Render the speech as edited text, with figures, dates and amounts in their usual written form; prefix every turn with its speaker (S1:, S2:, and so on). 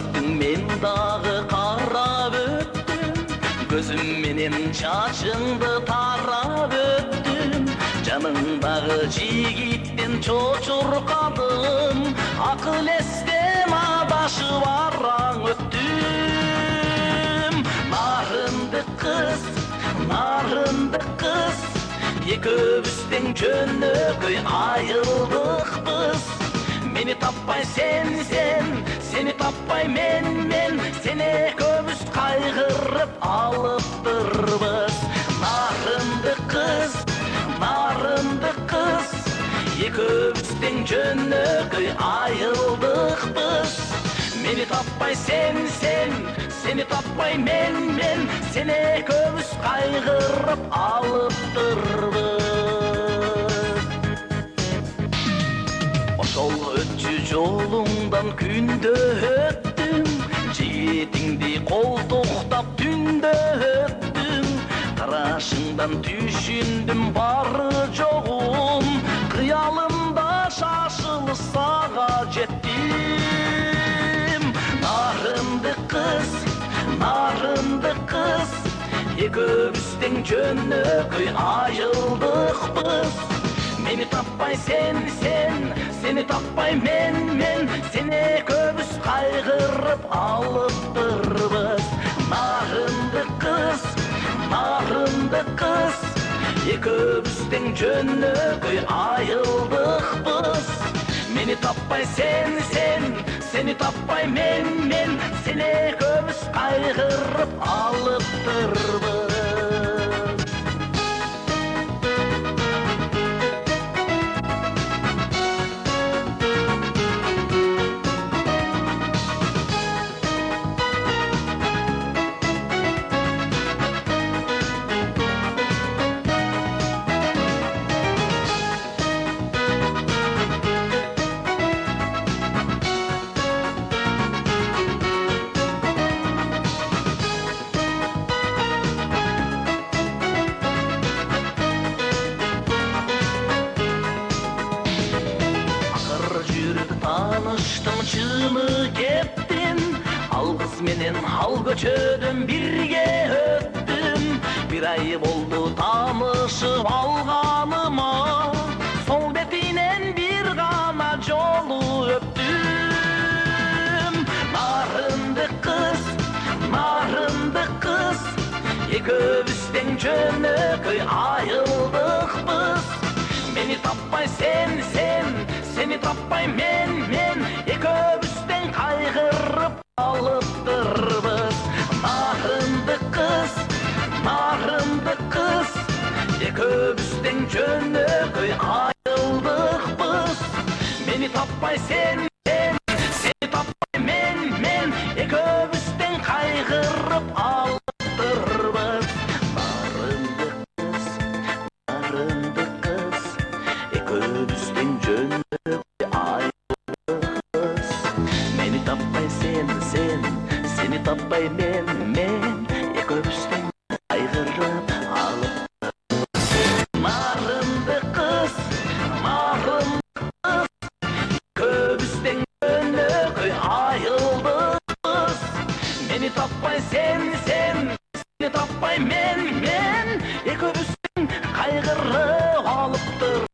S1: өттің, мен дағы қарап өттім. Көзім менен шашыңды тарап өттім. Жаныңдағы жигиттен чочуркадым. Акыл эстен адашып араң өттім. Нарынды кыз, экөөбүздөн жөнөкөй айылдыкпыз. Мени таппай сен, сени таппай мен, сени экөөбүз кайгырып алыптырбыз. Нарынды кыз, экөөбүздөн жөнөкөй айылдыкпыз. Мени таппай сен, сени таппай мен, сени экөөбүз кайгырып алыптырбыз. Ошол өтчү жолуңдан күндө өттүм, жигитиңди колтуктап түндө өттүм. Карашыңдан түшүндүм бары жогум, кыялымда шашылсага жеттим. Нарынды кыз, экөөбүздөн жөнөкөй айылдыкпыз. Мени таппай сен, сени таппай мен, сени экөөбүз кайгырып алыптырбыз. Нарынды кыз, экөөбүздөн жөнөкөй айылдыкпыз. Мени таппай сен, сени таппай мен, сени экөөбүз кайгырып алыптырбыз. Tanıştım, çığını keptim. Al kız menen al көчөдөн birge öttüm. Bir ay oldu tanışıp alganıma, sol betinen bir gana jolu öptüm. Narındı kız, ekөөbүздөн жөнөкөй айылдыкпыз. Meni tappay sen, seni tappay men, ekөөbүздөн кайгырып алыптырбыз. Нарынды кыз, экөөбүздөн жөнөкөй айылдыкпыз. Meni tappay sen, seni tappay men, ekөөбүздөн кайгырып алыптырбыз. Narındı kız, ekөөбүздөн жөнөкөй айылдыкпыз. Meni tappay sen, seni tappay men, ekөөбүздөн кайгырып алыптырбыз. Narındı kız, ekөөбүздөн жөнөкөй айылдыкпыз. Meni tappay sen, seni tappay men, ekөөбүздөн кайгырып алыптыр.